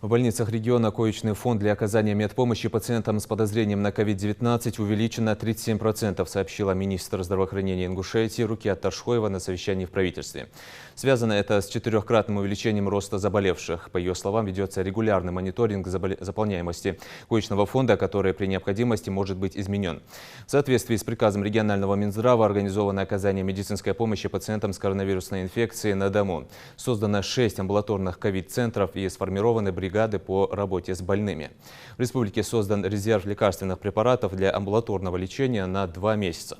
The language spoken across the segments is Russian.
В больницах региона коечный фонд для оказания медпомощи пациентам с подозрением на COVID-19 увеличен на 37%, сообщила министр здравоохранения Ингушетии Рукият Таршхоева на совещании в правительстве. Связано это с четырехкратным увеличением роста заболевших. По ее словам, ведется регулярный мониторинг заполняемости коечного фонда, который при необходимости может быть изменен. В соответствии с приказом регионального Минздрава организовано оказание медицинской помощи пациентам с коронавирусной инфекцией на дому. Создано 6 амбулаторных ковид-центров и сформированы бригады по работе с больными. В республике создан резерв лекарственных препаратов для амбулаторного лечения на 2 месяца.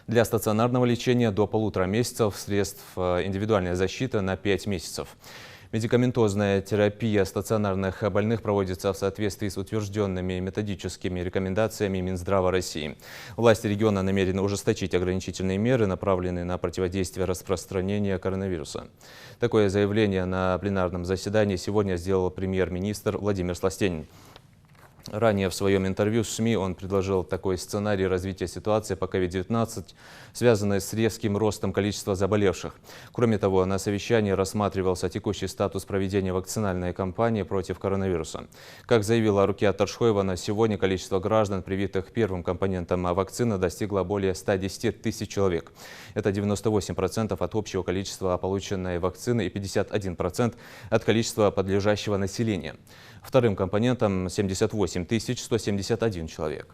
Для стационарного лечения до 1,5 месяцев, средств индивидуальной защиты на 5 месяцев. Медикаментозная терапия стационарных больных проводится в соответствии с утвержденными методическими рекомендациями Минздрава России. Власти региона намерены ужесточить ограничительные меры, направленные на противодействие распространения коронавируса. Такое заявление на пленарном заседании сегодня сделал премьер-министр Владимир Сластенин. Ранее в своем интервью с СМИ он предложил такой сценарий развития ситуации по COVID-19, связанной с резким ростом количества заболевших. Кроме того, на совещании рассматривался текущий статус проведения вакцинальной кампании против коронавируса. Как заявила Рукият Таршхоева, на сегодня количество граждан, привитых первым компонентом вакцины, достигло более 110 тысяч человек. Это 98% от общего количества полученной вакцины и 51% от количества подлежащего населения. Вторым компонентом 78 171 человек.